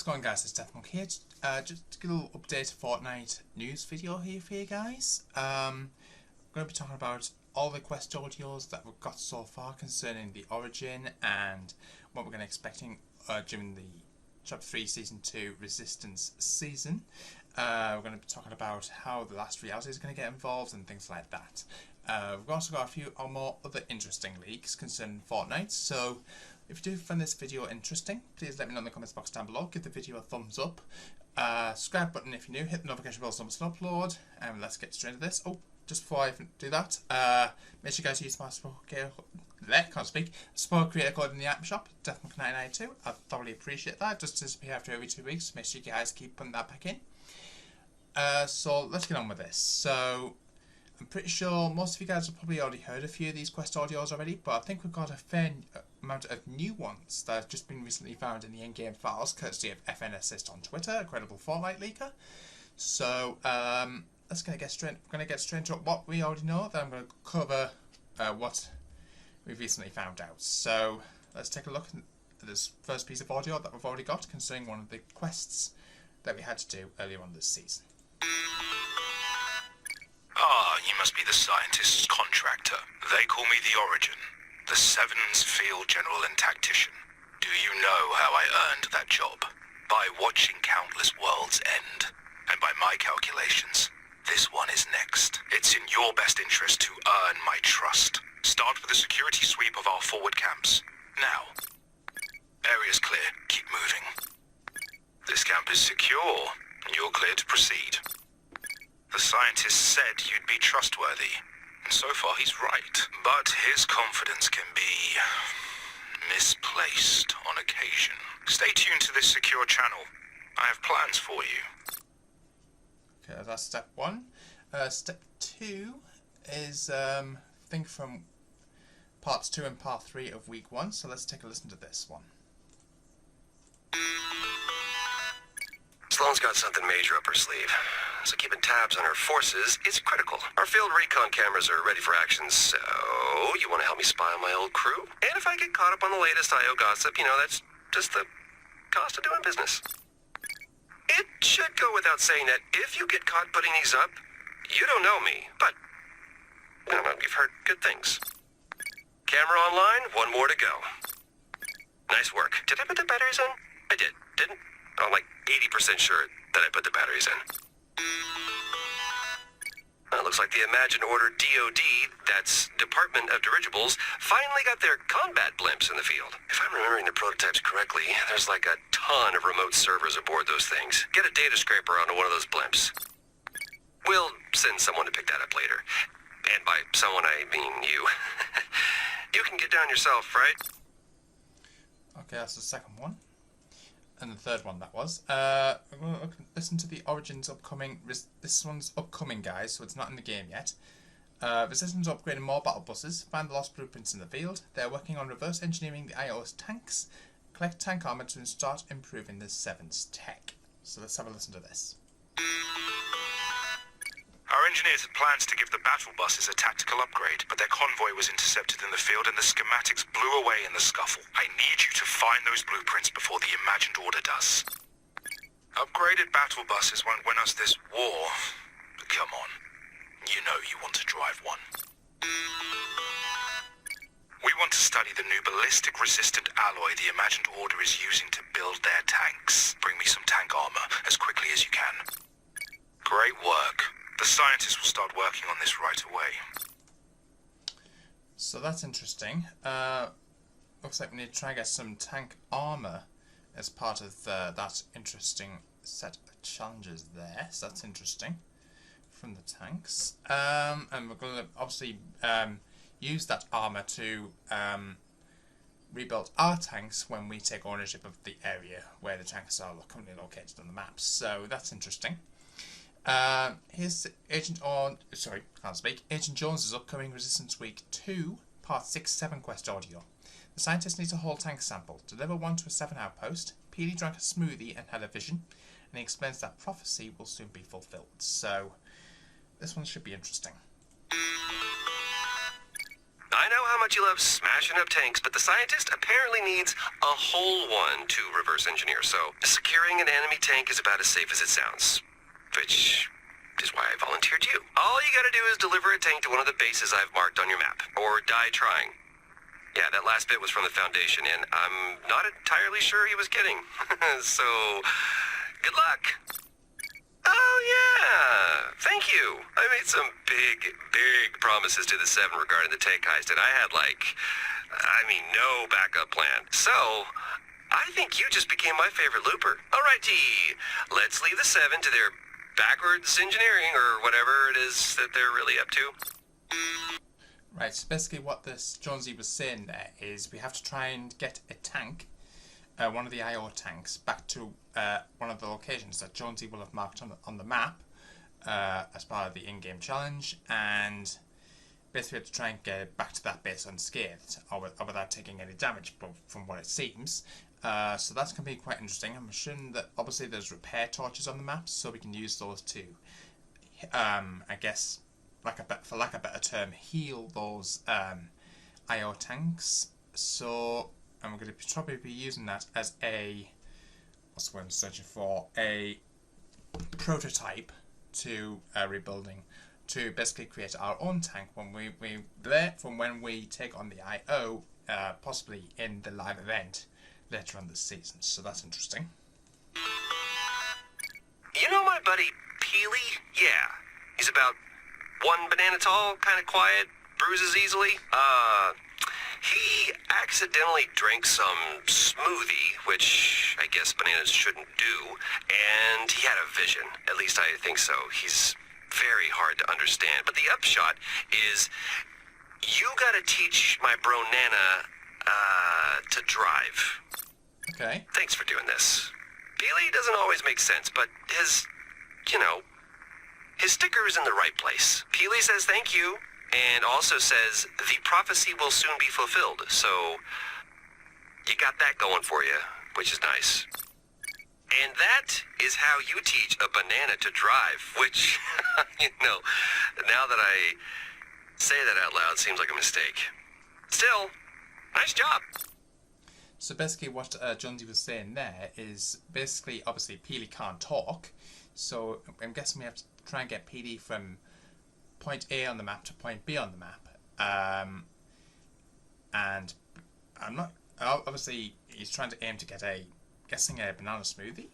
What's going on, guys? It's Deathmonk here. Just to get a little update Fortnite news video here for you guys. I'm going to be talking about all the quest audios that we've got so far concerning the origin and what we're going to expecting during the Chapter 3 Season 2 Resistance season. We're going to be talking about how the last reality is going to get involved and things like that. We've also got a few or more other interesting leaks concerning Fortnite, so if you do find this video interesting, please let me know in the comments box down below. Give the video a thumbs up. Subscribe button if you're new. Hit the notification bell so it's an upload. And let's get straight into this. Oh, just before I do that, make sure you guys use my support creator code in the app shop, Deathmonk992. I'd thoroughly appreciate that. Just disappear after every 2 weeks. Make sure you guys keep putting that back in. So let's get on with this. So I'm pretty sure most of you guys have probably already heard a few of these quest audios already, but I think we've got a fair amount of new ones that have just been recently found in the in-game files, courtesy of FN Assist on Twitter, a credible Fortnite leaker. So let's get straight into what we already know. Then I'm going to cover what we've recently found out. So let's take a look at this first piece of audio that we've already got concerning one of the quests that we had to do earlier on this season. Ah, you must be the scientist's contractor. They call me the Origin, the Sevens Field General and Tactician. Do you know how I earned that job? By watching countless worlds end. And by my calculations, this one is next. It's in your best interest to earn my trust. Start with a security sweep of our forward camps. Now. Area's clear. Keep moving. This camp is secure, and you're clear to proceed. The scientist said you'd be trustworthy, and so far he's right. But his confidence can be misplaced on occasion. Stay tuned to this secure channel. I have plans for you. Okay, that's step one. Step two is I think from parts 2 and part 3 of week 1. So let's take a listen to this one. Sloane's got something major up her sleeve, so keeping tabs on her forces is critical. Our field recon cameras are ready for action, so you want to help me spy on my old crew? And if I get caught up on the latest IO gossip, you know, that's just the cost of doing business. It should go without saying that if you get caught putting these up, you don't know me, but I don't know, you've heard good things. Camera online, one more to go. Nice work. Did I put the batteries in? I did, didn't? I'm like 80% sure that I put the batteries in. It looks like the Imagine Order DOD, that's Department of Dirigibles, finally got their combat blimps in the field. If I'm remembering the prototypes correctly, there's like a ton of remote servers aboard those things. Get a data scraper onto one of those blimps. We'll send someone to pick that up later. And by someone, I mean you. You can get down yourself, right? Okay, that's the second one. And the third one that was. I'm going to listen to the Origin's upcoming. This one's upcoming, guys, so it's not in the game yet. Resistance upgrading more battle buses. Find the lost blueprints in the field. They're working on reverse engineering the IO's tanks. Collect tank armor to start improving the Sevens tech. So let's have a listen to this. Our engineers had plans to give the battle buses a tactical upgrade, but their convoy was intercepted in the field and the schematics blew away in the scuffle. I need you to find those blueprints before the Imagined Order does. Upgraded battle buses won't win us this war, but come on, you know you want to drive one. We want to study the new ballistic-resistant alloy the Imagined Order is using to build their tanks. Bring me some tank armor as quickly as you can. Great work. The scientists will start working on this right away. So that's interesting. Looks like we need to try and get some tank armor as part of that interesting set of challenges there. So that's interesting from the tanks. And we're going to obviously use that armor to rebuild our tanks when we take ownership of the area where the tanks are currently located on the maps. So that's interesting. Here's Agent Jones's upcoming Resistance Week 2, Part 6-7 quest audio. The scientist needs a whole tank sample. Deliver one to a 7 outpost. Peely drank a smoothie and had a vision, and he explains that prophecy will soon be fulfilled. So, this one should be interesting. I know how much you love smashing up tanks, but the scientist apparently needs a whole one to reverse engineer, so securing an enemy tank is about as safe as it sounds. Which is why I volunteered you. All you gotta do is deliver a tank to one of the bases I've marked on your map, or die trying. Yeah, that last bit was from the Foundation, and I'm not entirely sure he was kidding. So, good luck. Oh, yeah. Thank you. I made some big promises to the Seven regarding the tank heist, and I had, no backup plan. So, I think you just became my favorite looper. Alrighty, let's leave the Seven to their backwards engineering, or whatever it is that they're really up to. Right, so basically what this Jonesy was saying there is we have to try and get a tank, one of the IO tanks, back to one of the locations that Jonesy will have marked on the map as part of the in-game challenge, and basically we have to try and get it back to that base unscathed, or without taking any damage, but from what it seems. So that's going to be quite interesting. I'm assuming that obviously there's repair torches on the map, so we can use those to, I guess, for lack of a better term, heal those IO tanks. So I'm going to probably be using that as what's the word I'm searching for, a prototype to rebuilding, to basically create our own tank when we take on the IO, possibly in the live event later on this season. So that's interesting. You know my buddy Peely? Yeah, he's about 1 banana tall, kind of quiet, bruises easily. He accidentally drank some smoothie, which I guess bananas shouldn't do, and he had a vision. At least I think so. He's very hard to understand. But the upshot is, you gotta teach my bro Nana, to drive. Okay. Thanks for doing this. Peely doesn't always make sense, but his sticker is in the right place. Peely says thank you, and also says the prophecy will soon be fulfilled, so you got that going for you, which is nice. And that is how you teach a banana to drive, which, now that I say that out loud, seems like a mistake. Still, nice job. So basically what Jonesy was saying there is, basically, obviously, Peely can't talk, so I'm guessing we have to try and get Peely from point A on the map to point B on the map. And I'm not, obviously, he's trying to aim to get a banana smoothie,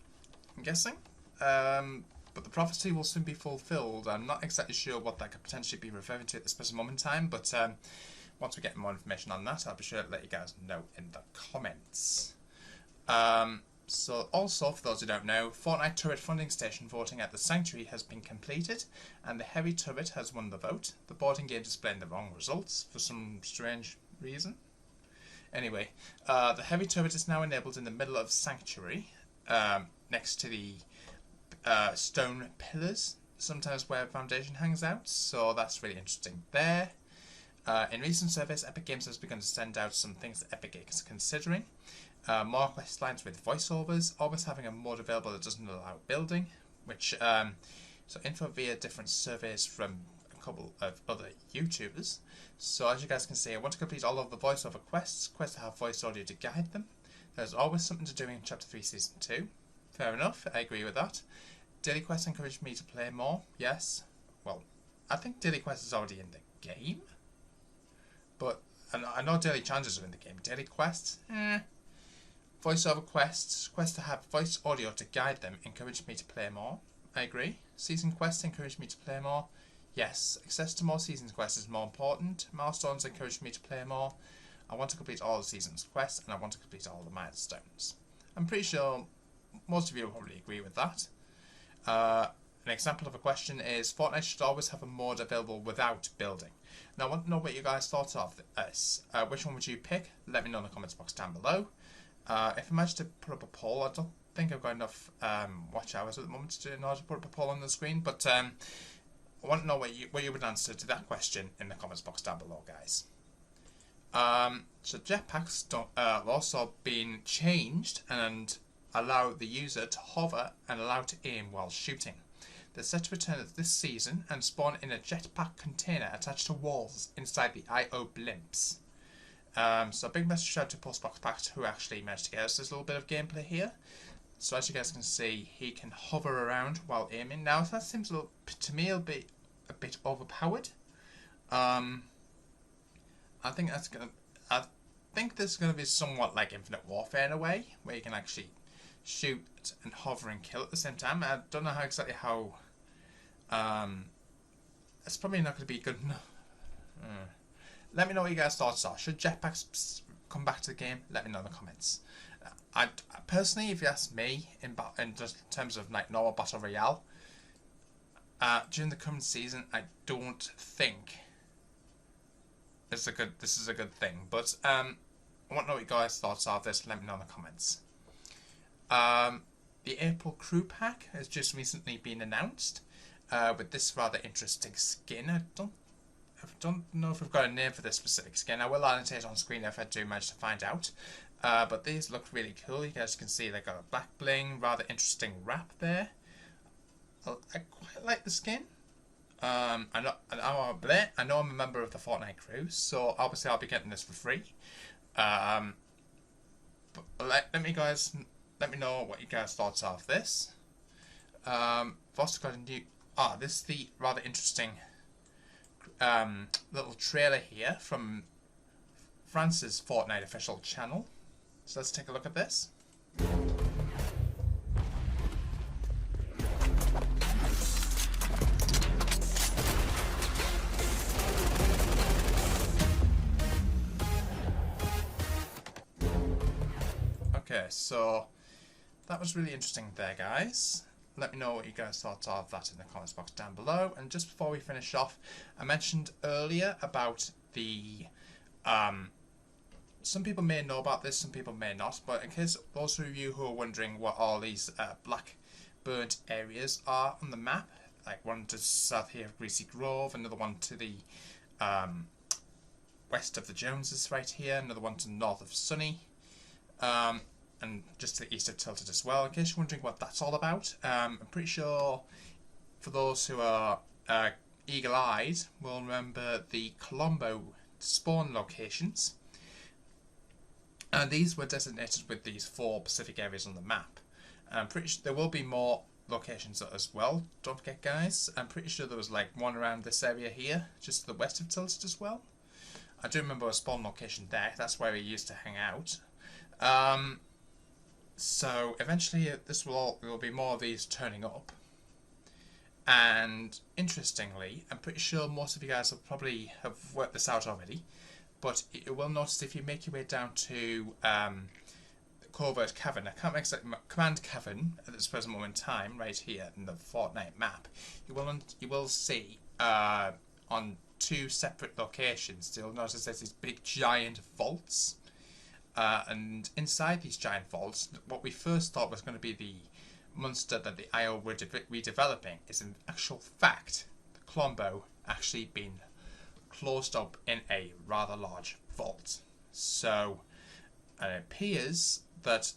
I'm guessing. But the prophecy will soon be fulfilled. I'm not exactly sure what that could potentially be referring to at this present moment in time, but once we get more information on that, I'll be sure to let you guys know in the comments. So also, for those who don't know, Fortnite turret funding station voting at the Sanctuary has been completed, and the heavy turret has won the vote. The boarding game displaying the wrong results for some strange reason. Anyway, the heavy turret is now enabled in the middle of Sanctuary, next to the stone pillars, sometimes where Foundation hangs out, so that's really interesting there. In recent surveys, Epic Games has begun to send out some things that Epic is considering. More quest lines with voiceovers, always having a mode available that doesn't allow building, which, so info via different surveys from a couple of other YouTubers. So as you guys can see, I want to complete all of the voiceover quests that have voice audio to guide them. There's always something to do in Chapter 3 Season 2. Fair enough, I agree with that. Daily quests encourage me to play more, yes. Well, I think daily quests is already in the game. But I know daily challenges are in the game. Daily quests, Voiceover quests to have voice audio to guide them, encourage me to play more. I agree. Season quests encourage me to play more. Yes, access to more seasons quests is more important. Milestones encourage me to play more. I want to complete all the seasons quests, and I want to complete all the milestones. I'm pretty sure most of you will probably agree with that. An example of a question is, Fortnite should always have a mode available without building. Now I want to know what you guys thought of this. Which one would you pick? Let me know in the comments box down below. If I manage to put up a poll, I don't think I've got enough watch hours at the moment in order to put up a poll on the screen, but I want to know what you would answer to that question in the comments box down below, guys. So jetpacks have also been changed and allow the user to hover and allow to aim while shooting. They're set to return this season and spawn in a jetpack container attached to walls inside the IO blimps. So a big message shout to Postbox who actually managed to get us this little bit of gameplay here. So as you guys can see, he can hover around while aiming. Now that seems a little, to me, a bit overpowered. I think that's gonna. I think this is gonna be somewhat like Infinite Warfare in a way, where you can actually shoot and hover and kill at the same time. I don't know exactly how. It's probably not gonna be good enough. Let me know what you guys' thoughts are. Should jetpacks come back to the game? Let me know in the comments. I personally, if you ask me, in just in terms of like normal battle royale, during the current season, I don't think this is a good thing. But I want to know what you guys' thoughts are of this. Let me know in the comments. The April crew pack has just recently been announced with this rather interesting skin. I don't know if we've got a name for this specific skin. I will annotate on screen if I do manage to find out. But these look really cool. You guys can see they got a black bling, rather interesting wrap there. I quite like the skin. I know I'm a member of the Fortnite crew, so obviously I'll be getting this for free. But let me know what you guys' thoughts are of this. I've also got a new. This is the rather interesting little trailer here from France's Fortnite official channel. So let's take a look at this. Okay, so that was really interesting there, guys. Let me know what you guys thought of that in the comments box down below. And just before we finish off, I mentioned earlier about the some people may know about this, some people may not, but in case those of you who are wondering what all these black burnt areas are on the map, like one to south here of Greasy Grove, another one to the west of the Joneses right here, another one to the north of Sunny, and just to the east of Tilted as well. In case you're wondering what that's all about, I'm pretty sure for those who are eagle-eyed will remember the Colombo spawn locations. And these were designated with these 4 specific areas on the map. I'm pretty sure there will be more locations as well, don't forget guys. I'm pretty sure there was like one around this area here, just to the west of Tilted as well. I do remember a spawn location there, that's where we used to hang out. So eventually there will be more of these turning up. And interestingly, I'm pretty sure most of you guys probably have worked this out already, but you will notice if you make your way down to Covert Cavern, I can't make Command Cavern at this present moment in time, right here in the Fortnite map, you will see on 2 separate locations, you'll notice there's these big giant vaults. And inside these giant vaults, what we first thought was going to be the monster that the IO were redeveloping is in actual fact the Colombo actually been closed up in a rather large vault. So it appears that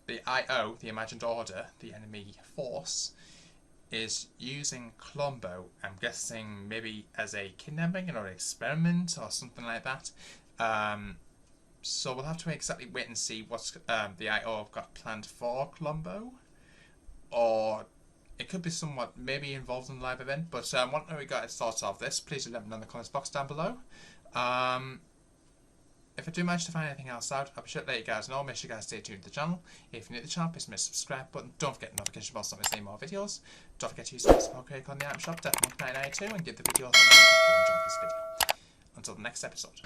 the IO, the Imagined Order, the enemy force, is using Colombo, I'm guessing maybe as a kidnapping or an experiment or something like that. So we'll have to exactly wait and see what's the IO have got planned for Colombo. Or it could be somewhat maybe involved in the live event. But I want to know what you guys thoughts of this. Please let me know in the comments box down below. If I do manage to find anything else out, I'll be sure to let you guys know. Make sure you guys stay tuned to the channel. If you're new to the channel, please hit the subscribe button. Don't forget the notification bell so you don't miss any more videos. Don't forget to use the code on the item shop, Death1992, and give the video a thumbs up if you enjoyed this video. Until the next episode.